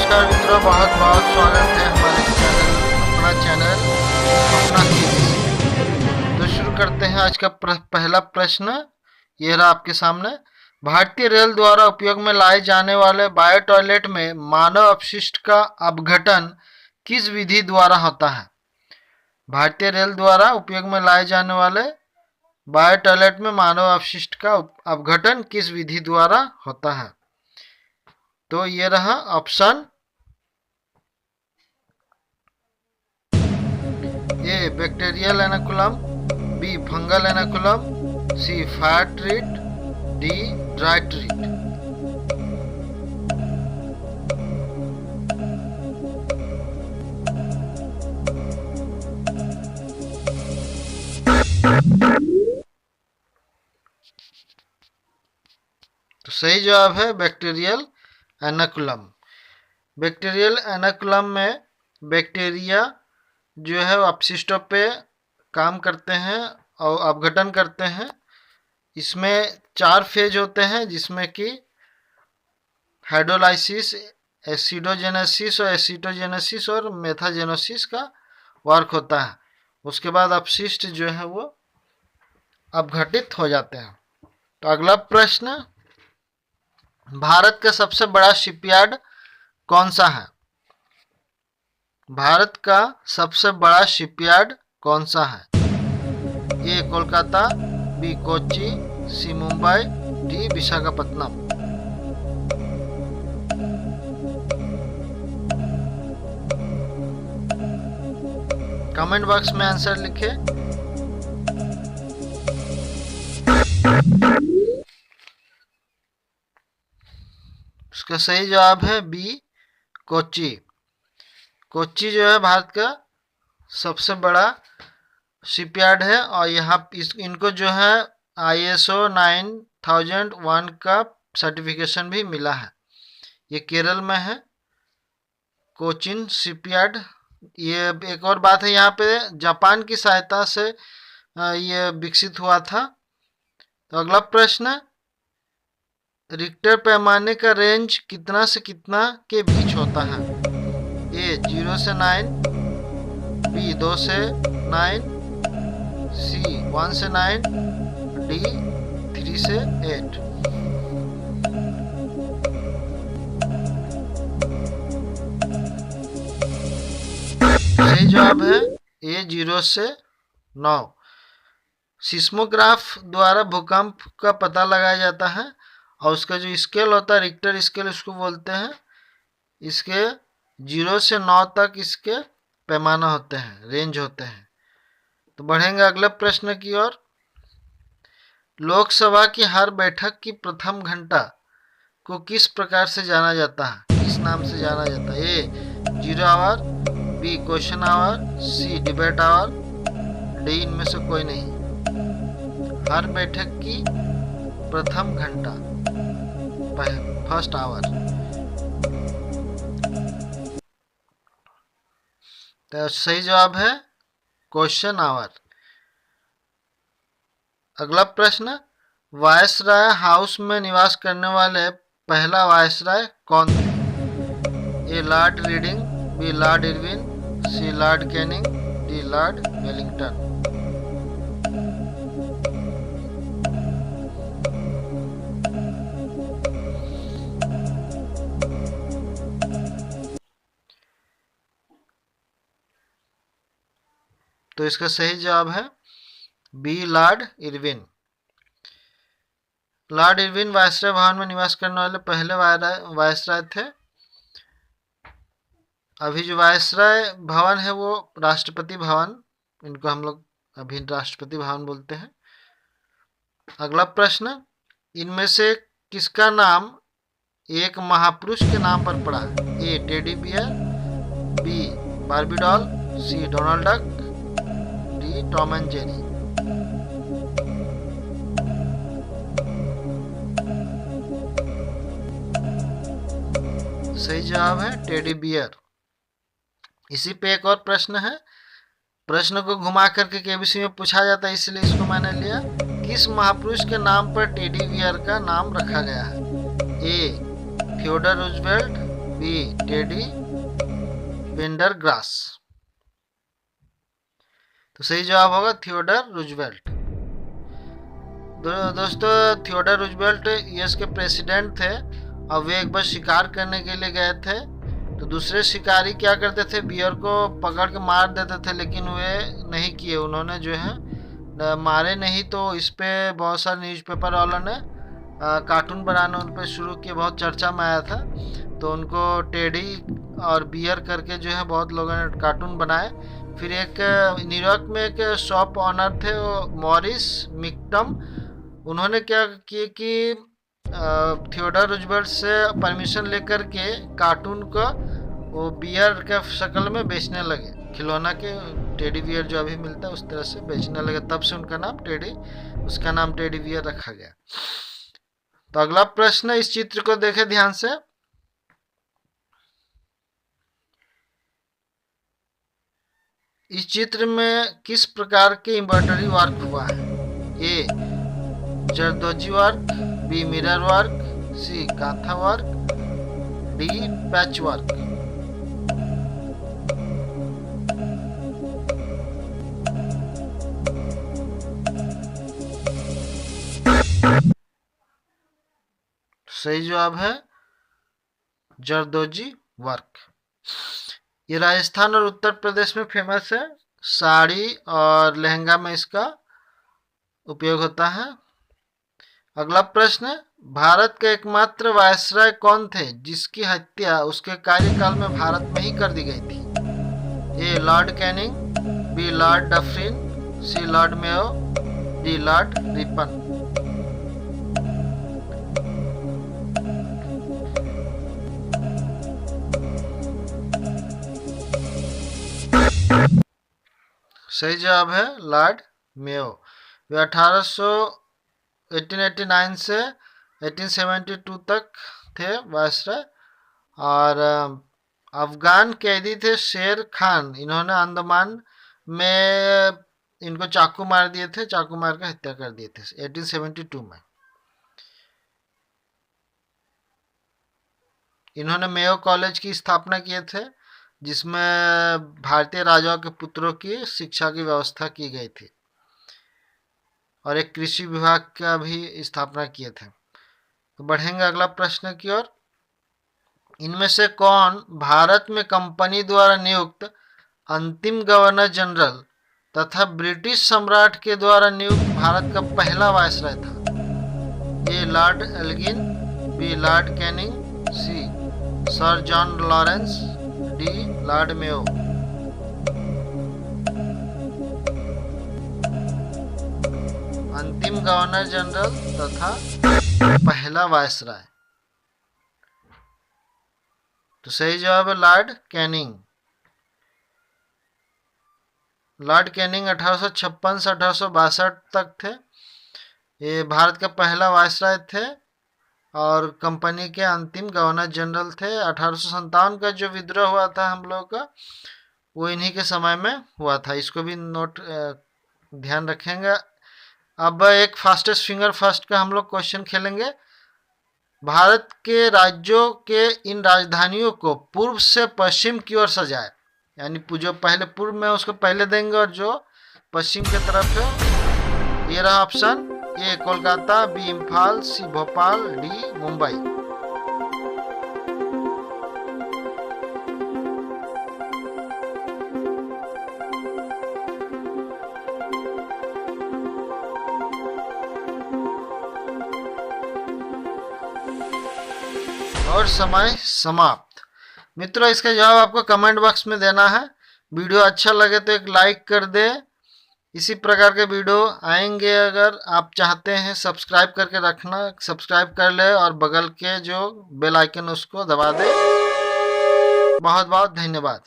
नमस्कार मित्रों, बहुत बहुत स्वागत है हमारे चैनल अपना KBC। तो शुरू करते हैं आज का पहला प्रश्न। ये रहा आपके सामने। भारतीय रेल द्वारा उपयोग में लाए जाने वाले बायो टॉयलेट में मानव अपशिष्ट का अपघटन किस विधि द्वारा होता है? भारतीय रेल द्वारा उपयोग में लाए जाने वाले बायो टॉयलेट में मानव अपशिष्ट का अपघटन किस विधि द्वारा होता है? तो ये रहा option A bacterial inoculum, B fungal inoculum, C fire treat, D dry treat. तो सही जवाब है बैक्टीरियल एनाकुलम। बैक्टीरियल एनाकुलम में बैक्टीरिया जो है अपशिष्टों पे काम करते हैं और अपघटन करते हैं। इसमें 4 फेज होते हैं, जिसमें कि हाइड्रोलाइसिस, एसिडोजेनेसिस और एसिटोजेनेसिस और मेथाजेनेसिस का वर्क होता है। उसके बाद अपशिष्ट जो है वो अपघटित हो जाते हैं। तो अगला प्रश्न, भारत का सबसे बड़ा शिपयार्ड कौन सा है? भारत का सबसे बड़ा शिपयार्ड कौन सा है? A Kolkata, B Kochi, C Mumbai, D Visakhapatnam. Comment box में आंसर लिखे। उसका सही जवाब है बी कोच्चि। कोच्चि जो है भारत का सबसे बड़ा शिपयार्ड है और यहाँ इनको जो है ISO 9001 का सर्टिफिकेशन भी मिला है। ये केरल में है, कोचिन शिपयार्ड। ये एक और बात है, यहाँ पे जापान की सहायता से ये विकसित हुआ था। तो अगला प्रश्न, रिक्टर पैमाने का रेंज कितना से कितना के बीच होता है? ए 0 से 9, बी 2 से 9, सी 1 से 9, डी 3 से 8। सही जवाब है ए 0 से 9। सिस्मोग्राफ द्वारा भूकंप का पता लगाया जाता है और उसका जो स्केल होता है, रिक्टर स्केल उसको बोलते हैं। इसके 0 से 9 तक इसके पैमाना होते हैं, रेंज होते हैं। तो बढ़ेंगे अगले प्रश्न की ओर। लोकसभा की हर बैठक की प्रथम घंटा को किस प्रकार से जाना जाता है, किस नाम से जाना जाता है? A 0 hour, B question hour, C debate hour, D इनमें से कोई नहीं। हर बैठक की प्रथम घंटा, फर्स्ट आवर। तो सही जवाब है क्वेश्चन आवर। अगला प्रश्न, वायसराय हाउस में निवास करने वाले पहला वायसराय कौन थे? A Lord Reading, B Lord Irwin, C Lord Canning, D Lord Wellington. तो इसका सही जवाब है B Lord Irwin. Lord Irwin viceroy भवन में निवास करने वाले पहले वायसराय थे। अभी जो वायसराय भवन है वो राष्ट्रपति भवन, इनको हम लोग अभी राष्ट्रपति भवन बोलते हैं। अगला प्रश्न, इनमें से किसका नाम एक महापुरुष के नाम पर पड़ा है? A teddy bear, B Barbie doll, C Donald Duck, D Tom and Jerry. सही जवाब है टेडी बियर। इसी पे एक और प्रश्न है। प्रश्न को घुमा करके केबीसी में पूछा जाता है, इसलिए इसको मैंने लिया। किस महापुरुष के नाम पर टेडी बियर का नाम रखा गया है? ए थियोडर रूजवेल्ट, बी टेडी पेंडरग्रास। तो सही जवाब होगा थियोडर रूजवेल्ट। दोस्तों थियोडर रूजवेल्ट यूएस के प्रेसिडेंट थे और वे एक बार शिकार करने के लिए गए थे। तो दूसरे शिकारी क्या करते थे, बियर को पकड़ के मार देते थे, लेकिन वे नहीं किए। उन्होंने जो है मारे नहीं, तो इस पे बहुत सारे न्यूज़पेपर वालों ने कार्टून बनाने उन पर शुरू किए, बहुत चर्चा में आया था। तो उनको टेडी और बियर करके जो है बहुत लोगों ने कार्टून बनाए। फिर एक न्यूयॉर्क में एक शॉप ऑनर थे मॉरिस मिक्टम, उन्होंने क्या किए कि थियोडर रूजवेल्ट से परमिशन लेकर के कार्टून को वो बियर के शक्ल में बेचने लगे, खिलौना के टेडी बियर जो अभी मिलता है उस तरह से बेचने लगे। तब से उनका नाम उसका नाम टेडी बियर रखा गया। तो अगला प्रश्न, इस चित्र को देखें ध्यान से। इस चित्र में किस प्रकार के एम्ब्रॉयडरी वर्क हुआ है? A zardozi work, B mirror work, C kantha work, D patch work. सही जवाब है जरदोजी वर्क। ये राजस्थान और उत्तर प्रदेश में फेमस है, साड़ी और लहंगा में इसका उपयोग होता है। अगला प्रश्न, भारत के एकमात्र वायसराय कौन थे जिसकी हत्या उसके कार्यकाल में भारत में ही कर दी गई थी? A Lord Canning, B Lord Dufferin, C Lord Mayo, D Lord Ripon. सही जवाब है लॉर्ड मेयो। वे 1889 से 1872 तक थे वायसराय। और अफगान कैदी थे शेर खान, इन्होंने अंडमान में इनको चाकू मार दिए थे, चाकू मार कर हत्या कर दिए थे 1872 में। इन्होंने मेयो कॉलेज की स्थापना किए थे, जिसमें भारतीय राजाओं के पुत्रों की शिक्षा की व्यवस्था की गई थी, और एक कृषि विभाग का भी स्थापना किए थे। तो बढ़ेंगे अगला प्रश्न की ओर। इनमें से कौन भारत में कंपनी द्वारा नियुक्त अंतिम गवर्नर जनरल तथा ब्रिटिश सम्राट के द्वारा नियुक्त भारत का पहला वायसराय था? A Lord Elgin, B Lord Canning, C sir John Lawrence, D Lord Mayo. अंतिम गवर्नर जनरल तथा पहला वायसराय। तो सही जवाब है लॉर्ड कैनिंग। लॉर्ड कैनिंग 1856 से 1862 तक थे। ये भारत का पहला वायसराय थे और कंपनी के अंतिम गवर्नर जनरल थे। 1857 का जो विद्रोह हुआ था हम लोग का, वो इन्हीं के समय में हुआ था। इसको भी नोट ध्यान रखेंगे। अब एक फास्टेस्ट फिंगर फर्स्ट का हम लोग क्वेश्चन खेलेंगे। भारत के राज्यों के इन राजधानियों को पूर्व से पश्चिम की ओर सजाए, यानी जो पहले पूर्व में उसको पहले देंगे और जो पश्चिम की तरफ है। ये रहा ऑप्शन, ए कोलकाता, बी इम्फाल, सी भोपाल, डी मुंबई। और समय समाप्त। मित्रों, इसका जवाब आपको कमेंट बॉक्स में देना है। वीडियो अच्छा लगे तो एक लाइक कर दे। इसी प्रकार के वीडियो आएंगे, अगर आप चाहते हैं सब्सक्राइब करके रखना, सब्सक्राइब कर ले और बगल के जो बेल आइकन उसको दबा दे। बहुत बहुत धन्यवाद।